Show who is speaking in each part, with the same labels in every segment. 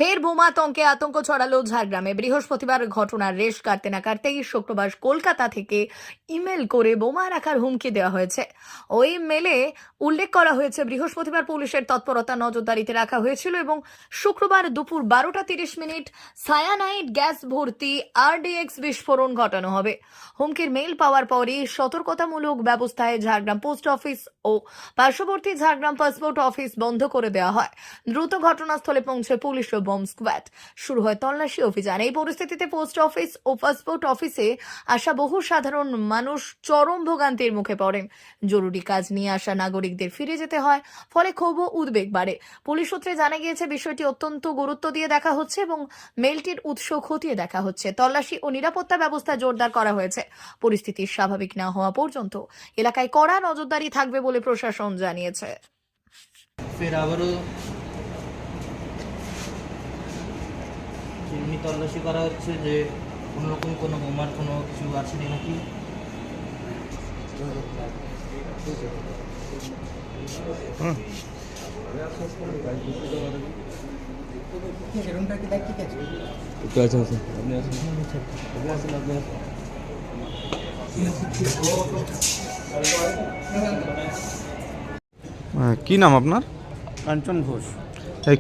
Speaker 1: ফের বোমা আতঙ্কে আতঙ্ক ছড়ালো ঝাড়গ্রামে। বৃহস্পতিবার ঘটনার রেশ কাটতে না কাটতেই শুক্রবার কলকাতা থেকে ইমেল করে বোমা রাখার হুমকি দেওয়া হয়েছে। ওই মেলে উল্লেখ করা হয়েছে বৃহস্পতিবার পুলিশের তৎপরতা নজরদারিতে রাখা হয়েছিল এবং শুক্রবার দুপুর 12:30 সায়ানাইড গ্যাস ভর্তি RDX বিস্ফোরণ ঘটানো হবে। হুমকির মেল পাওয়ার পরই সতর্কতামূলক ব্যবস্থায় ঝাড়গ্রাম পোস্ট অফিস ও পার্শ্ববর্তী ঝাড়গ্রাম পাসপোর্ট অফিস বন্ধ করে দেওয়া হয়। দ্রুত ঘটনাস্থলে পৌঁছে পুলিশ ও বম্ব স্কোয়াড। শুরু হয় তল্লাশি অভিযান। এই পরিস্থিতিতে পোস্ট অফিস ও পাসপোর্ট অফিসে আসা বহু সাধারণ মানুষ চরম ভোগান্তির মুখে পড়েন। জরুরি কাজ নিয়ে আসা নাগরিকদের ফিরে যেতে হয়, ফলে ক্ষোভ ও উদ্বেগ বাড়ে। পুলিশ সূত্রে জানা গিয়েছে বিষয়টি অত্যন্ত গুরুত্ব দিয়ে দেখা হচ্ছে এবং মেলটির উৎস খতিয়ে দেখা হচ্ছে। তল্লাশি ও নিরাপত্তা ব্যবস্থা জোরদার করা হয়েছে। পরিস্থিতি স্বাভাবিক না হওয়া পর্যন্ত এলাকায় কড়া নজরদারি থাকবে বলে প্রশাসন জানিয়েছে।
Speaker 2: ফের আবারও এমনি তল্লাশি করা হচ্ছে যে কোনোরকম কোনো বোমার কোনো কিছু আছে নাকি।
Speaker 3: সেরকমটা কি ঠিক আছে?
Speaker 4: একটু আছেন স্যার, আপনি আসেন, আপনি আসেন।
Speaker 5: কি নাম আপনার?
Speaker 6: কাঞ্চন ঘোষ।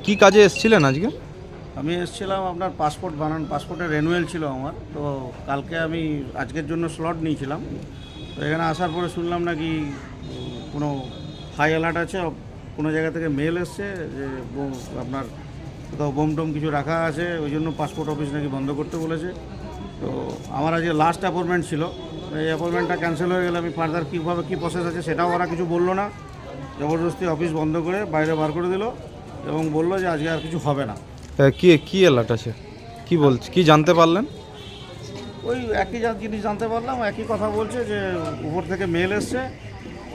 Speaker 5: কি কাজে এসেছিলেন আজকে?
Speaker 6: আমি এসেছিলাম আপনার পাসপোর্টের রেনুয়েল ছিল আমার, তো কালকে আমি আজকের জন্য স্লট নিয়েছিলাম। তো এখানে আসার পরে শুনলাম নাকি কোনো হাই অ্যালার্ট আছে, কোনো জায়গা থেকে মেল এসছে যে আপনার কোথাও বোম টোম কিছু রাখা আছে, ওই জন্য পাসপোর্ট অফিস নাকি বন্ধ করতে বলেছে। তো আমার আজকে লাস্ট অ্যাপয়েন্টমেন্ট ছিল, এই অ্যাপয়েন্টমেন্টটা ক্যান্সেল হয়ে গেলে আমি ফার্দার কীভাবে কী প্রসেস আছে সেটাও ওরা কিছু বললো না। জবরদস্তি অফিস বন্ধ করে বাইরে বার করে দিল এবং বললো যে আজকে আর কিছু হবে না।
Speaker 5: কি অ্যালার্ট আছে, কি জানতে পারলেন?
Speaker 6: ওই একই জিনিস জানতে পারলাম, একই কথা বলছে যে উপর থেকে মেল এসছে,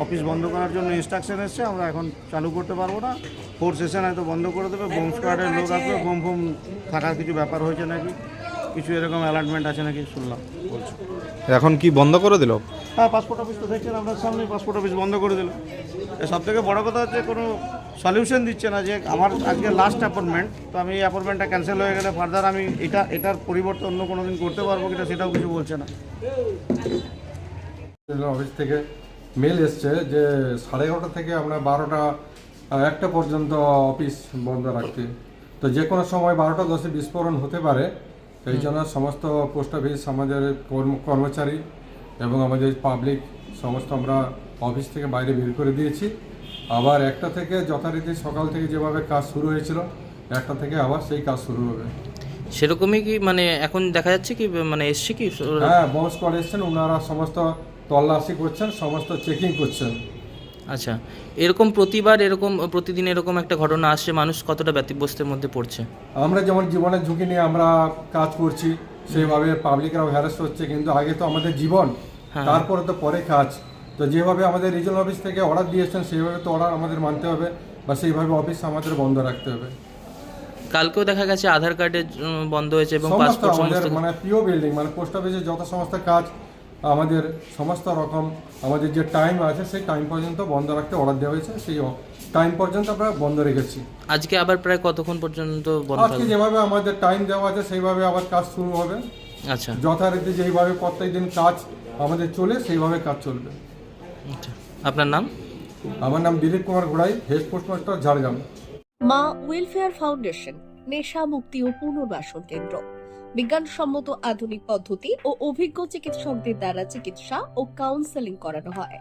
Speaker 6: অফিস বন্ধ করার জন্য ইনস্ট্রাকশন এসছে, আমরা এখন চালু করতে পারবো না, ফোর্স এসে হয়তো বন্ধ করে দেবে, বোম স্কোয়াডের লোক আসবে, বোম ফোম থাকার কিছু ব্যাপার হয়েছে নাকি, কিছু এরকম অ্যালার্টমেন্ট আছে নাকি শুনলাম বলছে।
Speaker 5: এখন কি বন্ধ করে দিল?
Speaker 6: হ্যাঁ, পাসপোর্ট অফিস তো দেখছেন আপনার সামনে, পাসপোর্ট অফিস বন্ধ করে দিল। সব থেকে বড়ো কথা হচ্ছে কোনো সলিউশন দিচ্ছে না, যে আমার আজকে লাস্ট অ্যাপয়েন্টমেন্ট, তো আমি এই অ্যাপয়েন্টমেন্টটা ক্যান্সেল হয়ে গেলে ফার্দার আমি এটার পরিবর্তে অন্য কোনো দিন করতে পারবো কিনা সেটাও কিছু বলছে না।
Speaker 7: অফিস থেকে মেল এসছে যে 11:30 থেকে আমরা 1টা পর্যন্ত অফিস বন্ধ রাখতে, তো যে কোনো সময় 12:10 বিস্ফোরণ হতে পারে। এই জন্য সমস্ত পোস্ট অফিস, আমাদের কর্মচারী এবং আমাদের পাবলিক সমস্ত আমরা অফিস থেকে বাইরে বের করে দিয়েছি। আবার 1টা থেকে যথারীতি সকাল থেকে যেভাবে কাজ শুরু হয়েছিল, 1টা থেকে আবার সেই কাজ শুরু হবে।
Speaker 2: সেরকমই কি মানে এখন দেখা যাচ্ছে কি মানে এসছে কি?
Speaker 7: হ্যাঁ, বস স্কোয়াড এসছেন, ওনারা সমস্ত তল্লাশি করছেন, সমস্ত চেকিং করছেন।
Speaker 2: আচ্ছা, প্রতিদিন এরকম একটা ঘটনা আসছে, মানুষ কতটা ব্যতিব্যস্তের মধ্যে পড়ছে?
Speaker 7: আমরা যেমন জীবনের ঝুঁকি নিয়ে আমরা কাজ করছি, সেইভাবে পাবলিকরাও হ্যারাস হচ্ছে, কিন্তু আগে তো আমাদের জীবন, তারপরে তো পরে কাজ। তো যেভাবে আমাদের রিজনাল অফিস থেকে অর্ডার দিয়েছেন সেইভাবে তো অর্ডার আমাদের মানতে হবে, বা সেইভাবে অফিস আমাদের বন্ধ রাখতে হবে।
Speaker 2: কালকেও দেখা গেছে আধার কার্ডের বন্ধ হয়েছে এবং
Speaker 7: সমস্ত আমাদের মানে পিও বিল্ডিং মানে পোস্ট অফিসে যত সমস্ত কাজ আমাদের সমস্ত রকম আমাদের যে টাইম আছে সেই টাইম পর্যন্ত বন্ধ রাখতে অর্ডার দেওয়া হয়েছে, সেই টাইম পর্যন্ত আমরা বন্ধ রেখেছি।
Speaker 2: আজকে আবার প্রায় কতক্ষণ পর্যন্ত বন্ধ
Speaker 7: আজকে যেভাবে আমাদের টাইম দেওয়া আছে সেইভাবে আবার কাজ শুরু হবে।
Speaker 2: আচ্ছা,
Speaker 7: যথারীতি যেইভাবে প্রত্যেকদিন কাজ আমাদের চলে সেইভাবে কাজ চলবে।
Speaker 2: আচ্ছা, আপনার নাম?
Speaker 7: আমার নাম দিলীপ কুমার ঘোড়াই, হেড পোস্টমাস্টার, ঝাড়গ্রাম।
Speaker 1: মা ওয়েলফেয়ার ফাউন্ডেশন নেশা মুক্তি ও পুনর্বাসন কেন্দ্র। বিজ্ঞানসম্মত আধুনিক পদ্ধতি ও অভিজ্ঞ চিকিৎসকদের দ্বারা চিকিৎসা ও কাউন্সেলিং করানো হয়।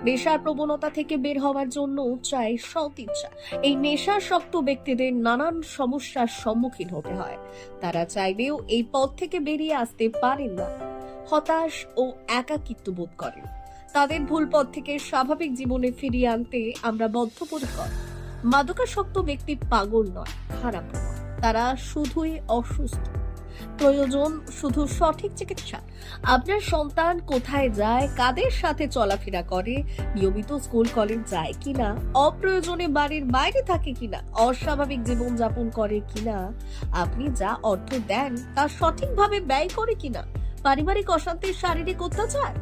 Speaker 1: নেশার প্রবণতা থেকে বের হওয়ার জন্য চাই সৎ ইচ্ছা। এই নেশাসক্ত ব্যক্তিদের নানান সমস্যার সম্মুখীন হতে হয়, তারা চাইলেও এই পথ থেকে বেরিয়ে আসতে পারেন না, হতাশ ও একাকিত্ব বোধ করেন। তাদের ভুল পথ থেকে স্বাভাবিক জীবনে ফিরিয়ে আনতে আমরা বদ্ধপরিকর। মাদকাসক্ত ব্যক্তি পাগল নয়, খারাপ নয়, তারা শুধুই অসুস্থ। প্রয়োজন শুধু সঠিক চিকিৎসা। আপনার সন্তান কোথায় যায়, কাদের সাথে চলাফেরা করে, নিয়মিত স্কুল কলেজ যায় কিনা, অপ্রয়োজনে বাড়ির বাইরে থাকে কিনা, অস্বাভাবিক জীবন যাপন করে কিনা, আপনি যা অর্থ দেন তা সঠিকভাবে ব্যয় করে কিনা, পারিবারিক অশান্তি, শারীরিক অত্যাচার,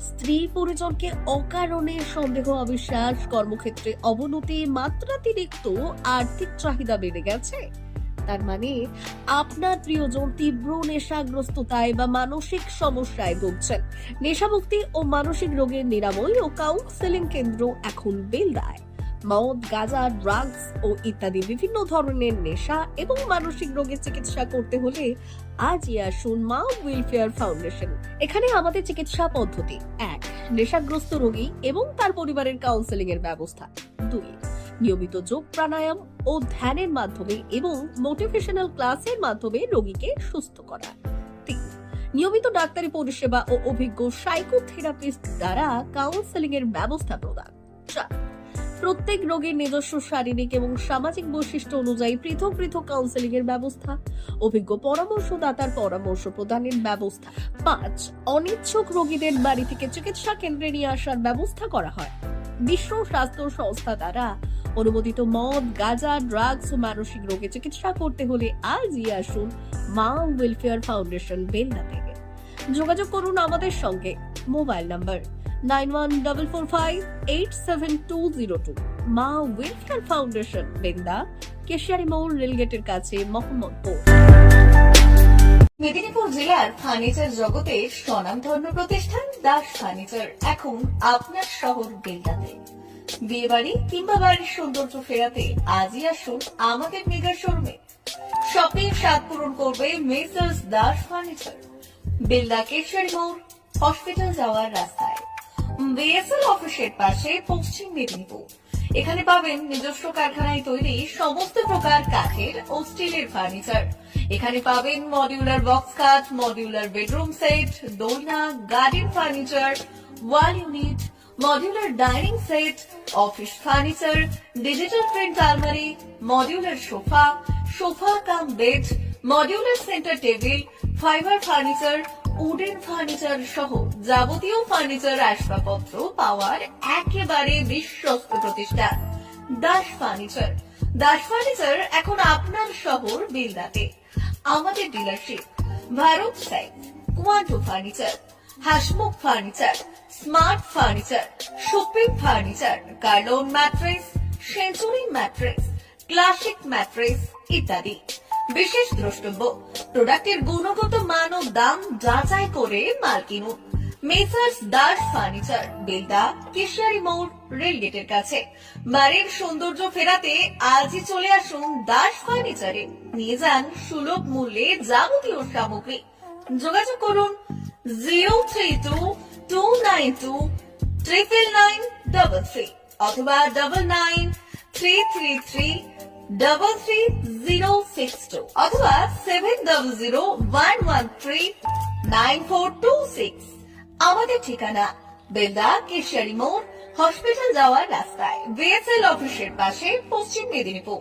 Speaker 1: স্ত্রী পরিজনকে অকারণে সন্দেহ, অবিশ্বাস, কর্মক্ষেত্রে অবনতি, মাত্রাতিরিক্ত আর্থিক চাহিদা বেড়ে গেছে, তার মানে আপনার প্রিয়জন তীব্র নেশাগ্রস্ততায় বা মানসিক সমস্যায় ভুগছেন। নেশামুক্তি ও মানসিক রোগের নিরাময় ও কাউন্সেলিং কেন্দ্র এখন বেলদায়। মদ, গাঁজা, ড্রাগস ও ইত্যাদি বিভিন্ন ধরনের নেশা এবং মানসিক রোগের চিকিৎসা করতে হলে আজই আসুন মা ওয়েলফেয়ার ফাউন্ডেশন। এখানে আমাদের চিকিৎসা পদ্ধতি: 1. নেশাগ্রস্ত রোগী এবং তার পরিবারের কাউন্সেলিং এর ব্যবস্থা। 2. নিয়মিত যোগ, প্রাণায়াম ও ধ্যানের মাধ্যমে এবং মোটিভেশনাল ক্লাসের মাধ্যমে রোগীকে সুস্থ করা। 3. নিয়মিত ডাক্তারি পরিষেবা ও অভিজ্ঞ সাইকোথেরাপিস্ট দ্বারা কাউন্সেলিং এর ব্যবস্থা প্রদান। 4. প্রত্যেক রোগীর নিজস্ব শারীরিক এবং সামাজিক বৈশিষ্ট্য অনুযায়ী পৃথক পৃথক কাউন্সেলিং এর ব্যবস্থা, অভিজ্ঞ পরামর্শদাতার পরামর্শ প্রদানের ব্যবস্থা। 5. অনিচ্ছুক রোগীদের বাড়ি থেকে চিকিৎসা কেন্দ্রে নিয়ে আসার ব্যবস্থা করা হয়। বিশ্ব স্বাস্থ্য সংস্থা দ্বারা অনুমোদিত মদ, গাঁজা, ড্রাগস ও মানসিক রোগে চিকিৎসা করতে হলে আজই আসুন মা ওয়েলফেয়ার ফাউন্ডেশন বেলদা থেকে। যোগাযোগ করুন আমাদের সঙ্গে। Mobile number 9144587202। মা ওয়েলফেয়ার ফাউন্ডেশন, বেলদা, কেশিয়ারি মোড়, রেলগেটের কাছে, মোহাম্মদপুর।
Speaker 8: মেদিনীপুর জেলার ফার্নিচার জগতের স্বনামধন্য প্রতিষ্ঠান দাস ফার্নিচার এখন আপনার শহর বেলদাতে। বিয়ে বাড়ি কিংবা বাড়ির সৌন্দর্য ফেরাতে আজই আসুন আমাদের মেগা শোরুমে। শপিং স্বাদ পূরণ করবে মেসার্স দাস ফার্নিচার, বেলদা, কেশিয়ারি মোড়, হসপিটাল যাওয়ার রাস্তায়, বিএসএল অফিসের পাশে, পশ্চিম মেদিনীপুর। এখানে পাবেন নিজস্ব কারখানায় তৈরি সমস্ত প্রকার কাঠের ও স্টিলের ফার্নিচার। এখানে পাবেন মডিউলার বক্স খাট, মডিউলার বেডরুম সেট, দোলনা, garden furniture, wall unit, modular dining set, office furniture, digital print আলমারি, modular sofa, sofa cum bed, modular centre table, fibre furniture, wooden furniture সহ যাবতীয় ফার্নিচার আসবাবপত্র পাওয়ার একেবারে বিশ্বস্ত প্রতিষ্ঠান দাস ফার্নিচার। দাস ফার্নিচার এখন আপনার শহর বেলদাতে। আমাদের dealership: Bharat side, Quanto furniture, Hasmukh furniture, smart furniture, supreme furniture, Kurlon mattress, century mattress, classic mattress ইত্যাদি। বিশেষ দ্রষ্টব্য: প্রোডাক্টের গুণগত মান ও দাম যাচাই করে মাল কিনুন। মেসার্স দাস ফার্নিচার, বেলদা, কেশিয়ারি মোড়, রেলগেটের কাছে। বাড়ির সৌন্দর্য ফেরাতে আজই চলে আসুন দাস ফার্নিচারে। নিয়ে যান সুলভ মূল্যে যাবতীয় সামগ্রী। যোগাযোগ করুন 03229299933 অথবা 9933333062 অথবা 7001139426। আমাদের ঠিকানা বেলদা, কেশিয়ারি মোড়, হসপিটাল যাওয়ার রাস্তায়, বিএসএল অফিসের পাশে, পশ্চিম মেদিনীপুর।